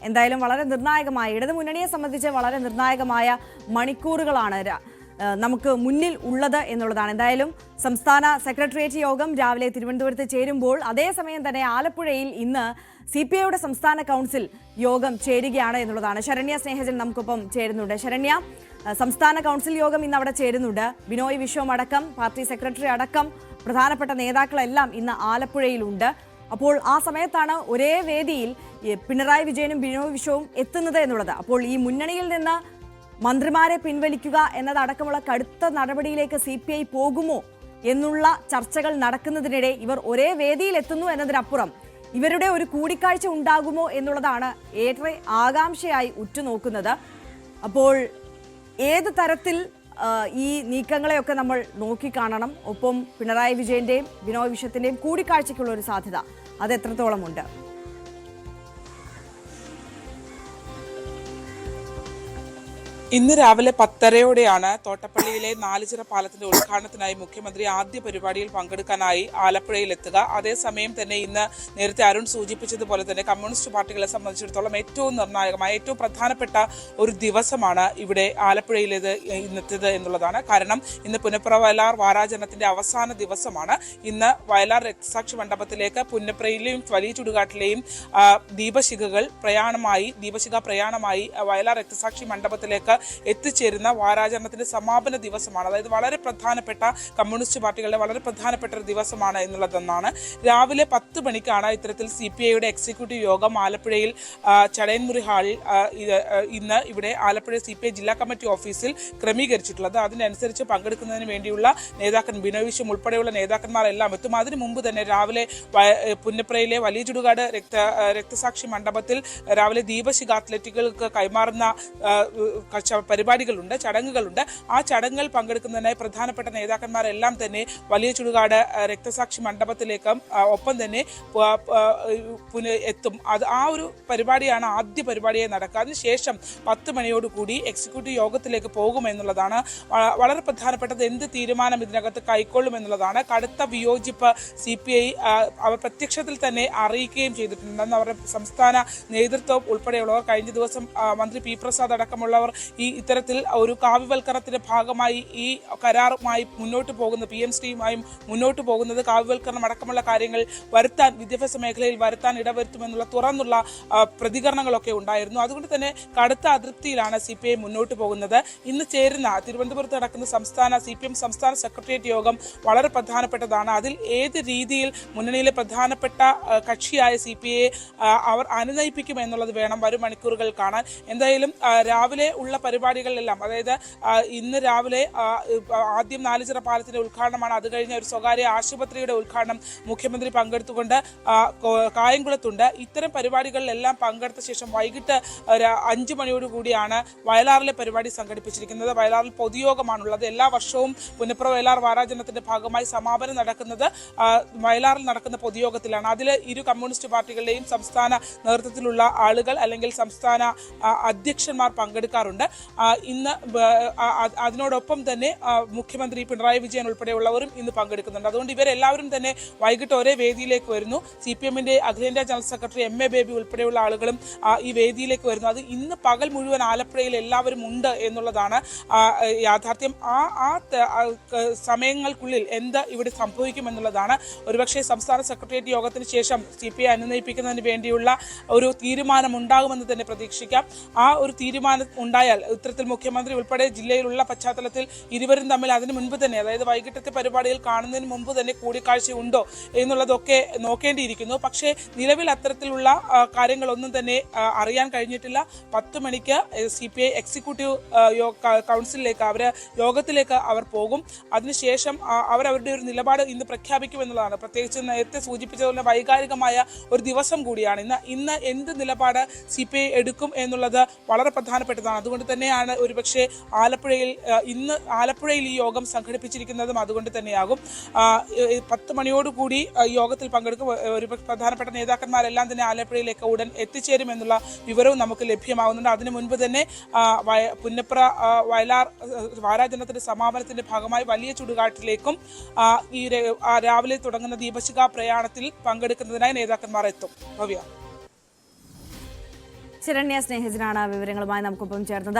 എന്തായാലും വളരെ നിർണായകമായ ഇടതുമുന്നണിയെ സംബന്ധിച്ച് വളരെ നിർണായകമായ മണിക്കൂറുകളാണ് നമുക്ക് മുന്നിൽ ഉള്ളത് എന്നുള്ളതാണ്. എന്തായാലും സംസ്ഥാന സെക്രട്ടേറിയറ്റ് യോഗം രാവിലെ തിരുവനന്തപുരത്ത് ചേരുമ്പോൾ അതേസമയം തന്നെ ആലപ്പുഴയിൽ ഇന്ന് CPIയുടെ സംസ്ഥാന കൗൺസിൽ യോഗം ചേരുകയാണ് എന്നുള്ളതാണ്. ശരണ്യ സ്നേഹജൻ നമുക്കൊപ്പം ചേരുന്നുണ്ട്. ശരണ്യ, സംസ്ഥാന കൗൺസിൽ യോഗം ഇന്ന് അവിടെ ചേരുന്നുണ്ട്. ബിനോയ് വിശ്വം അടക്കം പാർട്ടി സെക്രട്ടറി അടക്കം പ്രധാനപ്പെട്ട നേതാക്കളെല്ലാം ഇന്ന് ആലപ്പുഴയിലുണ്ട്. അപ്പോൾ ആ സമയത്താണ് ഒരേ വേദിയിൽ പിണറായി വിജയനും ബിനോയ് വിശ്വവും എത്തുന്നത് എന്നുള്ളത്. അപ്പോൾ ഈ മുന്നണിയിൽ നിന്ന് മന്ത്രിമാരെ പിൻവലിക്കുക എന്നതടക്കമുള്ള കടുത്ത നടപടിയിലേക്ക് CPI പോകുമോ എന്നുള്ള ചർച്ചകൾ നടക്കുന്നതിനിടെ ഇവർ ഒരേ വേദിയിൽ എത്തുന്നു എന്നതിനപ്പുറം ഇവരുടെ ഒരു കൂടിക്കാഴ്ച ഉണ്ടാകുമോ എന്നുള്ളതാണ് ഏറെ ആകാംക്ഷയായി ഉറ്റുനോക്കുന്നത്. അപ്പോൾ ഏത് തരത്തിൽ ഈ നീക്കങ്ങളെയൊക്കെ നമ്മൾ നോക്കിക്കാണണം? ഒപ്പം പിണറായി വിജയന്റെയും ബിനോയ് വിശ്വത്തിന്റെയും കൂടിക്കാഴ്ചയ്ക്കുള്ള ഒരു സാധ്യത അത് എത്രത്തോളമുണ്ട്? ഇന്ന് രാവിലെ 10:30 തോട്ടപ്പള്ളിയിലെ നാലുചിറ പാലത്തിന്റെ ഉദ്ഘാടനത്തിനായി മുഖ്യമന്ത്രി ആദ്യ പരിപാടിയിൽ പങ്കെടുക്കാനായി ആലപ്പുഴയിൽ എത്തുക. അതേസമയം തന്നെ ഇന്ന് നേരത്തെ അരുൺ സൂചിപ്പിച്ചതുപോലെ തന്നെ കമ്മ്യൂണിസ്റ്റ് പാർട്ടികളെ സംബന്ധിച്ചിടത്തോളം ഏറ്റവും നിർണായകമായ ഏറ്റവും പ്രധാനപ്പെട്ട ഒരു ദിവസമാണ് ഇവിടെ ആലപ്പുഴയിലേത് ഇന്നത്തേത് എന്നുള്ളതാണ്. കാരണം ഇന്ന് പുന്നപ്ര വയലാർ വാരാചരണത്തിന്റെ അവസാന ദിവസമാണ്. ഇന്ന് വയലാർ രക്തസാക്ഷി മണ്ഡപത്തിലേക്ക് പുന്നപ്രയിലെയും വലിയ ചുടുകാട്ടിലെയും ദീപശിഖ പ്രയാണമായി വയലാർ രക്തസാക്ഷി മണ്ഡപത്തിലേക്ക് എത്തിച്ചേരുന്ന വാരാചരണത്തിന്റെ സമാപന ദിവസമാണ്. അതായത് വളരെ പ്രധാനപ്പെട്ട കമ്മ്യൂണിസ്റ്റ് പാർട്ടികളുടെ വളരെ പ്രധാനപ്പെട്ട ഒരു ദിവസമാണ് എന്നുള്ളതെന്നാണ്. രാവിലെ 10 മണിക്കാണ് ഇത്തരത്തിൽ CPIയുടെ എക്സിക്യൂട്ടീവ് യോഗം ആലപ്പുഴയിൽ ചടയൻമുറി ഹാളിൽ ഇന്ന് ഇവിടെ ആലപ്പുഴ CPI ജില്ലാ കമ്മിറ്റി ഓഫീസിൽ ക്രമീകരിച്ചിട്ടുള്ളത്. അതിനനുസരിച്ച് പങ്കെടുക്കുന്നതിന് വേണ്ടിയുള്ള നേതാക്കൻ ബിനോയ് വിശ്വം ഉൾപ്പെടെയുള്ള നേതാക്കന്മാരെല്ലാം എത്തും. അതിനു മുമ്പ് തന്നെ രാവിലെ പുന്നപ്രയിലെ വലിയ ചുടുകാട് രക്തസാക്ഷി മണ്ഡപത്തിൽ രാവിലെ ദീപശിഖ അത്ലറ്റുകൾക്ക് കൈമാറുന്ന പരിപാടികളുണ്ട്, ചടങ്ങുകളുണ്ട്. ആ ചടങ്ങുകൾ പങ്കെടുക്കുന്നതിനായി പ്രധാനപ്പെട്ട നേതാക്കന്മാരെല്ലാം തന്നെ വലിയ ചുടുകാട് രക്തസാക്ഷി മണ്ഡപത്തിലേക്കും ഒപ്പം തന്നെ എത്തും. ആ ഒരു പരിപാടിയാണ് ആദ്യ പരിപാടിയായി നടക്കുക. അതിനുശേഷം 10 മണിയോടുകൂടി എക്സിക്യൂട്ടീവ് യോഗത്തിലേക്ക് പോകുമെന്നുള്ളതാണ്. വളരെ പ്രധാനപ്പെട്ടത് എന്ത് തീരുമാനം ഇതിനകത്ത് കൈക്കൊള്ളുമെന്നുള്ളതാണ്. കടുത്ത വിയോജിപ്പ് CPI അവർ പ്രത്യക്ഷത്തിൽ തന്നെ അറിയിക്കുകയും ചെയ്തിട്ടുണ്ടെന്ന് അവരുടെ സംസ്ഥാന നേതൃത്വം ഉൾപ്പെടെയുള്ളവർ കഴിഞ്ഞ ദിവസം മന്ത്രി P. പ്രസാദ് അടക്കമുള്ളവർ ഇത്തരത്തിൽ ഒരു കാവ്യവൽക്കരണത്തിന്റെ ഭാഗമായി ഈ കരാറുമായി മുന്നോട്ട് പോകുന്ന PMCയുമായും മുന്നോട്ട് പോകുന്നത് കാവ്യവൽക്കരണം അടക്കമുള്ള കാര്യങ്ങൾ വരുത്താൻ വിദ്യാഭ്യാസ മേഖലയിൽ വരുത്താൻ ഇടവരുത്തുമെന്നുള്ള തുറന്നുള്ള പ്രതികരണങ്ങളൊക്കെ ഉണ്ടായിരുന്നു. അതുകൊണ്ട് തന്നെ കടുത്ത അതൃപ്തിയിലാണ് CPI മുന്നോട്ട് പോകുന്നത്. ഇന്ന് ചേരുന്ന തിരുവനന്തപുരത്ത് നടക്കുന്ന CPM സംസ്ഥാന സെക്രട്ടേറിയറ്റ് യോഗം വളരെ പ്രധാനപ്പെട്ടതാണ്. അതിൽ ഏത് രീതിയിൽ മുന്നണിയിലെ പ്രധാനപ്പെട്ട കക്ഷിയായ CPIയെ അവർ അനുനയിപ്പിക്കുമെന്നുള്ളത് വേണം വരും മണിക്കൂറുകൾ കാണാൻ. എന്തായാലും രാവിലെ ഉള്ള പരിപാടികളിലെല്ലാം, അതായത് ഇന്ന് രാവിലെ ആദ്യം നാലുചിറ പാലത്തിന്റെ ഉദ്ഘാടനമാണ്. അത് കഴിഞ്ഞ ഒരു സ്വകാര്യ ആശുപത്രിയുടെ ഉദ്ഘാടനം മുഖ്യമന്ത്രി പങ്കെടുത്തുകൊണ്ട് കായംകുളത്തുണ്ട്. ഇത്തരം പരിപാടികളിലെല്ലാം പങ്കെടുത്ത ശേഷം വൈകിട്ട് 5 മണിയോടുകൂടിയാണ് വയലാറിലെ പരിപാടി സംഘടിപ്പിച്ചിരിക്കുന്നത്. വയലാറിൽ പൊതുയോഗമാണുള്ളത്. എല്ലാ വർഷവും പുന്നപ്ര വയലാർ വാരാചരണത്തിന്റെ ഭാഗമായി സമാപനം നടക്കുന്നത് വയലാറിൽ നടക്കുന്ന പൊതുയോഗത്തിലാണ്. അതിൽ ഇരു കമ്മ്യൂണിസ്റ്റ് പാർട്ടികളുടെയും സംസ്ഥാന നേതൃത്വത്തിലുള്ള ആളുകൾ അല്ലെങ്കിൽ സംസ്ഥാന അധ്യക്ഷന്മാർ പങ്കെടുക്കാറുണ്ട്. ഇന്ന് അതിനോടൊപ്പം തന്നെ മുഖ്യമന്ത്രി പിണറായി വിജയൻ ഉൾപ്പെടെയുള്ളവരും ഇന്ന് പങ്കെടുക്കുന്നുണ്ട്. അതുകൊണ്ട് ഇവരെല്ലാവരും തന്നെ വൈകിട്ട് ഒരേ വേദിയിലേക്ക് വരുന്നു. CPMന്റെ അഖിലേന്ത്യാ ജനറൽ സെക്രട്ടറി MA ബേബി ഉൾപ്പെടെയുള്ള ആളുകളും ഈ വേദിയിലേക്ക് വരുന്നു. അത് ഇന്ന് പകൽ മുഴുവൻ ആലപ്പുഴയിൽ എല്ലാവരും ഉണ്ട് എന്നുള്ളതാണ് യാഥാർത്ഥ്യം. ആ സമയങ്ങൾക്കുള്ളിൽ എന്ത് ഇവിടെ സംഭവിക്കുമെന്നുള്ളതാണ്. ഒരുപക്ഷെ സംസ്ഥാന സെക്രട്ടേറിയറ്റ് യോഗത്തിന് ശേഷം CPI അനുനയിപ്പിക്കുന്നതിന് വേണ്ടിയുള്ള ഒരു തീരുമാനം ഉണ്ടാകുമെന്ന് തന്നെ പ്രതീക്ഷിക്കാം. ആ ഒരു തീരുമാനം ഉണ്ടായാൽ ഇത്തരത്തിൽ മുഖ്യമന്ത്രി ഉൾപ്പെടെ ജില്ലയിലുള്ള പശ്ചാത്തലത്തിൽ ഇരുവരും തമ്മിൽ അതിനു മുൻപ് തന്നെ, അതായത് വൈകിട്ടത്തെ പരിപാടിയിൽ കാണുന്നതിന് മുമ്പ് തന്നെ കൂടിക്കാഴ്ച ഉണ്ടോ എന്നുള്ളതൊക്കെ നോക്കേണ്ടിയിരിക്കുന്നു. പക്ഷേ നിലവിൽ അത്തരത്തിലുള്ള കാര്യങ്ങളൊന്നും തന്നെ അറിയാൻ കഴിഞ്ഞിട്ടില്ല. 10 മണിക്ക് CPI എക്സിക്യൂട്ടീവ് കൗൺസിലിലേക്ക് യോഗത്തിലേക്ക് അവർ പോകും. അതിനുശേഷം അവരവരുടെ ഒരു നിലപാട് ഇന്ന് പ്രഖ്യാപിക്കുമെന്നുള്ളതാണ്. പ്രത്യേകിച്ച് നേരത്തെ സൂചിപ്പിച്ചതുപോലെ വൈകാരികമായ ഒരു ദിവസം കൂടിയാണ് ഇന്ന് എന്ത് നിലപാട് CPI എടുക്കും എന്നുള്ളത് വളരെ പ്രധാനപ്പെട്ടതാണ്. അതുകൊണ്ട് തന്നെയാണ് ഒരുപക്ഷെ ആലപ്പുഴയിൽ ഈ യോഗം സംഘടിപ്പിച്ചിരിക്കുന്നതും അതുകൊണ്ട് തന്നെയാകും. 10 മണിയോടുകൂടി യോഗത്തിൽ പങ്കെടുക്കും. ഒരു പ്രധാനപ്പെട്ട നേതാക്കന്മാരെല്ലാം തന്നെ ആലപ്പുഴയിലേക്ക് ഉടൻ എത്തിച്ചേരുമെന്നുള്ള വിവരവും നമുക്ക് ലഭ്യമാകുന്നുണ്ട്. അതിനു മുൻപ് തന്നെ പുന്നപ്ര വയലാർ വാരാചരണത്തിന്റെ സമാപനത്തിന്റെ ഭാഗമായി വലിയ ചുടുകാട്ടിലേക്കും ഈ രാവിലെ തുടങ്ങുന്ന ദീപശിഖ പ്രയാണത്തിൽ പങ്കെടുക്കുന്നതിനായി നേതാക്കന്മാർ എത്തും. ഭവ്യ. ശരണ്യ സ്നേഹജനാണ് വിവരങ്ങളുമായി നമുക്കൊപ്പം ചേർന്നത്.